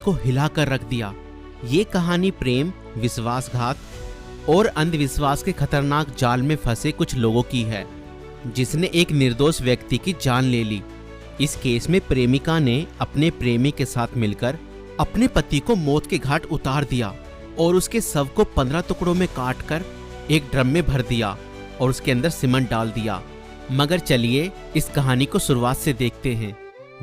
को हिलाकर रख दिया। ये कहानी प्रेम, विश्वासघात और अंधविश्वास के खतरनाक जाल में फंसे कुछ लोगों की है, जिसने एक निर्दोष व्यक्ति की जान ले ली। इस केस में प्रेमिका ने अपने प्रेमी के साथ मिलकर अपने पति को मौत के घाट उतार दिया और उसके शव को 15 टुकड़ों में काटकर एक ड्रम में भर दिया और उसके अंदर सीमेंट डाल दिया। मगर चलिए इस कहानी को शुरुआत से देखते हैं।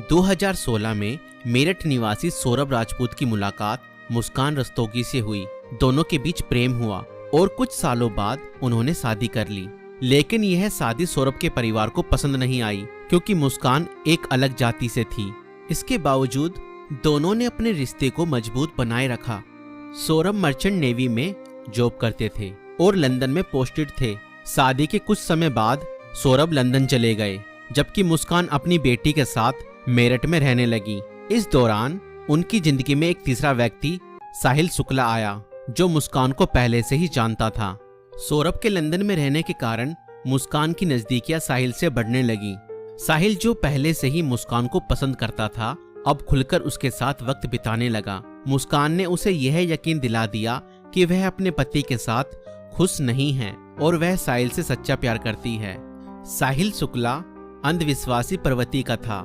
2016 में मेरठ निवासी सौरभ राजपूत की मुलाकात मुस्कान रस्तोगी से हुई। दोनों के बीच प्रेम हुआ और कुछ सालों बाद उन्होंने शादी कर ली। लेकिन यह शादी सौरभ के परिवार को पसंद नहीं आई, क्योंकि मुस्कान एक अलग जाति से थी। इसके बावजूद दोनों ने अपने रिश्ते को मजबूत बनाए रखा। सौरभ मर्चेंट नेवी में जॉब करते थे और लंदन में पोस्टेड थे। शादी के कुछ समय बाद सौरभ लंदन चले गए, जबकि मुस्कान अपनी बेटी के साथ मेरठ में रहने लगी। इस दौरान उनकी जिंदगी में एक तीसरा व्यक्ति साहिल शुक्ला आया, जो मुस्कान को पहले से ही जानता था। सौरभ के लंदन में रहने के कारण मुस्कान की नजदीकियां साहिल से बढ़ने लगी। साहिल, जो पहले से ही मुस्कान को पसंद करता था, अब खुलकर उसके साथ वक्त बिताने लगा। मुस्कान ने उसे यह यकीन दिला दिया कि वह अपने पति के साथ खुश नहीं है और वह साहिल से सच्चा प्यार करती है। साहिल शुक्ला अंधविश्वासी प्रवृत्ति का था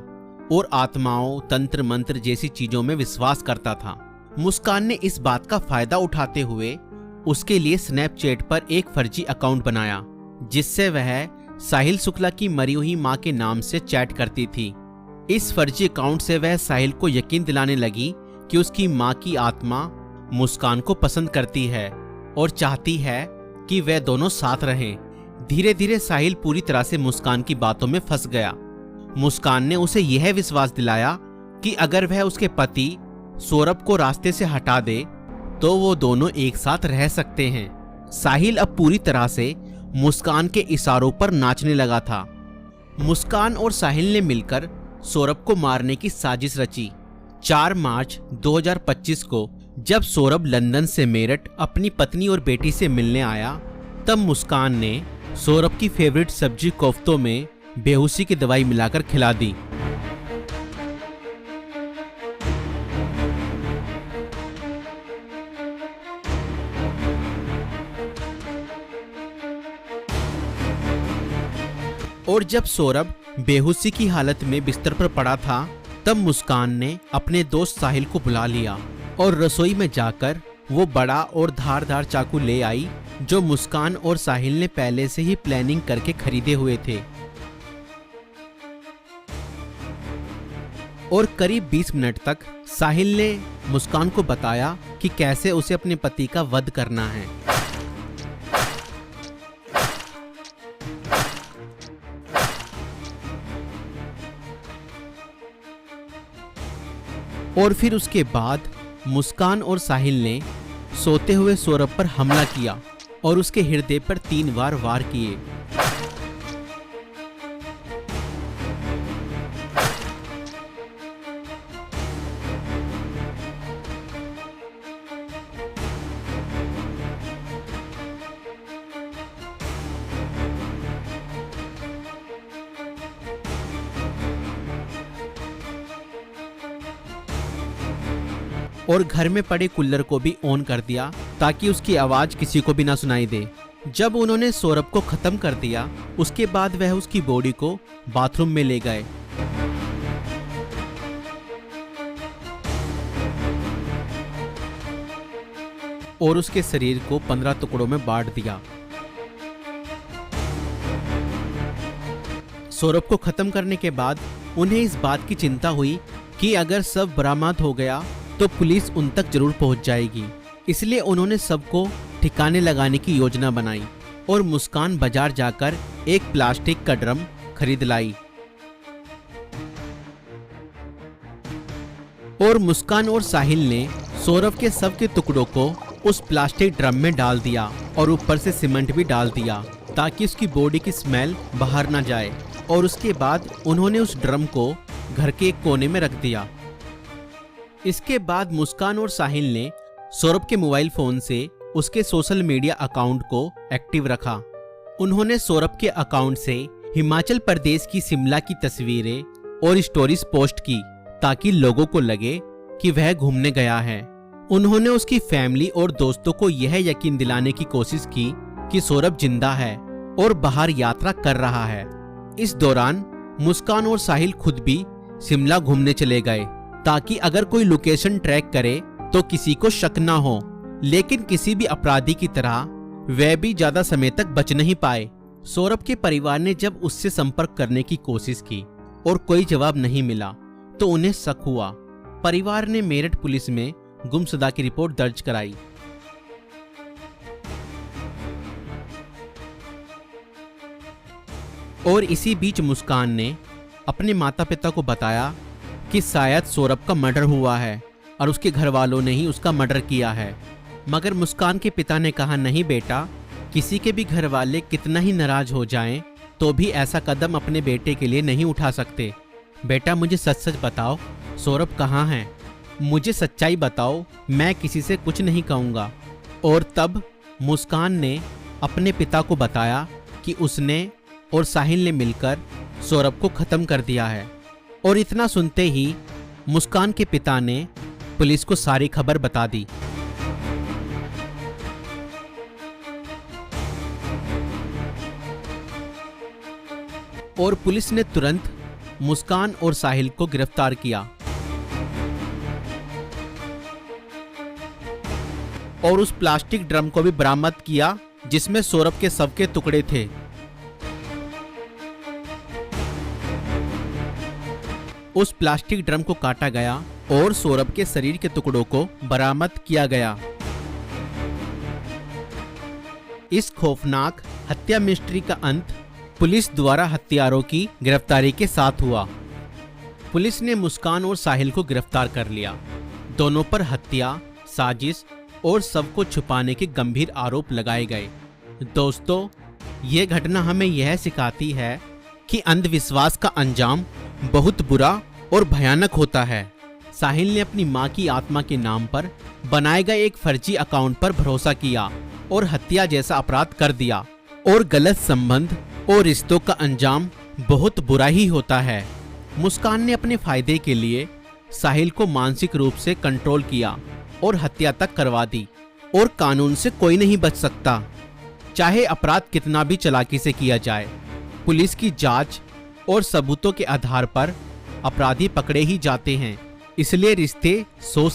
और आत्माओं, तंत्र मंत्र जैसी चीजों में विश्वास करता था। मुस्कान ने इस बात का फायदा उठाते हुए उसके लिए स्नैपचैट पर एक फर्जी अकाउंट बनाया, जिससे वह साहिल शुक्ला की मरी हुई मां के नाम से चैट करती थी। इस फर्जी अकाउंट से वह साहिल को यकीन दिलाने लगी कि उसकी मां की आत्मा मुस्कान को पसंद करती है और चाहती है कि वे दोनों साथ रहें। धीरे धीरे साहिल पूरी तरह से मुस्कान की बातों में फंस गया। मुस्कान ने उसे यह विश्वास दिलाया कि अगर वह उसके पति सौरभ को रास्ते से हटा दे तो वो दोनों एक साथ रह सकते हैं। साहिल अब पूरी तरह से मुस्कान के इशारों पर नाचने लगा था। मुस्कान और साहिल ने मिलकर सौरभ को मारने की साजिश रची। 4 मार्च 2025 को जब सौरभ लंदन से मेरठ अपनी पत्नी और बेटी से मिलने आया, तब मुस्कान ने सौरभ की फेवरेट सब्जी कोफ्तों में बेहोशी की दवाई मिलाकर खिला दी। और जब सौरभ बेहोशी की हालत में बिस्तर पर पड़ा था, तब मुस्कान ने अपने दोस्त साहिल को बुला लिया और रसोई में जाकर वो बड़ा और धारदार चाकू ले आई, जो मुस्कान और साहिल ने पहले से ही प्लानिंग करके खरीदे हुए थे। और करीब 20 मिनट तक साहिल ने मुस्कान को बताया कि कैसे उसे अपने पति का वध करना है। और फिर उसके बाद मुस्कान और साहिल ने सोते हुए सौरभ पर हमला किया और उसके हृदय पर 3 बार वार किए। और घर में पड़े कूलर को भी ऑन कर दिया ताकि उसकी आवाज किसी को भी ना सुनाई दे। जब उन्होंने सौरभ को खत्म कर दिया, उसके बाद वह उसकी बॉडी को बाथरूम में ले गए। और उसके शरीर को 15 टुकड़ों में बांट दिया। सौरभ को खत्म करने के बाद उन्हें इस बात की चिंता हुई कि अगर सब बरामद हो गया तो पुलिस उन तक जरूर पहुंच जाएगी। इसलिए उन्होंने सबको ठिकाने लगाने की योजना बनाई और मुस्कान बाजार जाकर एक प्लास्टिक का ड्रम खरीद लाई। और मुस्कान और साहिल ने सौरभ के शव के टुकड़ों को उस प्लास्टिक ड्रम में डाल दिया और ऊपर से सीमेंट भी डाल दिया ताकि उसकी बॉडी की स्मेल बाहर ना जाए। और उसके बाद उन्होंने उस ड्रम को घर के एक कोने में रख दिया। इसके बाद मुस्कान और साहिल ने सौरभ के मोबाइल फोन से उसके सोशल मीडिया अकाउंट को एक्टिव रखा। उन्होंने सौरभ के अकाउंट से हिमाचल प्रदेश की शिमला की तस्वीरें और स्टोरीज पोस्ट की ताकि लोगों को लगे कि वह घूमने गया है। उन्होंने उसकी फैमिली और दोस्तों को यह यकीन दिलाने की कोशिश की कि सौरभ जिंदा है और बाहर यात्रा कर रहा है। इस दौरान मुस्कान और साहिल खुद भी शिमला घूमने चले गए ताकि अगर कोई लोकेशन ट्रैक करे तो किसी को शक ना हो, लेकिन किसी भी अपराधी की तरह वह भी ज्यादा समय तक बच नहीं पाए। सौरभ के परिवार ने जब उससे संपर्क करने की कोशिश की और कोई जवाब नहीं मिला तो उन्हें शक हुआ। परिवार ने मेरठ पुलिस में गुमशुदा की रिपोर्ट दर्ज कराई। और इसी बीच मुस्कान ने अपने माता पिता को बताया कि शायद सौरभ का मर्डर हुआ है और उसके घर वालों ने ही उसका मर्डर किया है। मगर मुस्कान के पिता ने कहा, नहीं बेटा, किसी के भी घर वाले कितना ही नाराज हो जाएं तो भी ऐसा कदम अपने बेटे के लिए नहीं उठा सकते। बेटा, मुझे सच सच बताओ, सौरभ कहाँ है? मुझे सच्चाई बताओ, मैं किसी से कुछ नहीं कहूँगा। और तब मुस्कान ने अपने पिता को बताया कि उसने और साहिल ने मिलकर सौरभ को खत्म कर दिया है। और इतना सुनते ही मुस्कान के पिता ने पुलिस को सारी खबर बता दी। और पुलिस ने तुरंत मुस्कान और साहिल को गिरफ्तार किया और उस प्लास्टिक ड्रम को भी बरामद किया जिसमें सौरभ के शव के टुकड़े थे। उस प्लास्टिक ड्रम को काटा गया और सौरभ के शरीर के टुकड़ों को बरामद किया गया। इस खौफनाक हत्या मिस्ट्री का अंत पुलिस द्वारा हत्यारों की गिरफ्तारी के साथ हुआ। पुलिस ने मुस्कान और साहिल को गिरफ्तार कर लिया। दोनों पर हत्या, साजिश और शव को छुपाने के गंभीर आरोप लगाए गए। दोस्तों, ये घटना हमें यह सिखाती है कि अंधविश्वास का अंजाम बहुत बुरा और भयानक होता है। साहिल ने अपनी मां की आत्मा के नाम पर बनाए गए एक फर्जी अकाउंट पर भरोसा किया और हत्या जैसा अपराध कर दिया। और गलत संबंध और रिश्तों का अंजाम बहुत बुरा ही होता है। मुस्कान ने अपने फायदे के लिए साहिल को मानसिक रूप से कंट्रोल किया और हत्या तक करवा दी। और कानून से कोई नहीं बच सकता, चाहे अपराध कितना भी चालाकी से किया जाए। पुलिस की जांच और सबूतों के आधार पर अपराधी पकड़े ही जाते हैं। इसलिए रिश्ते सोच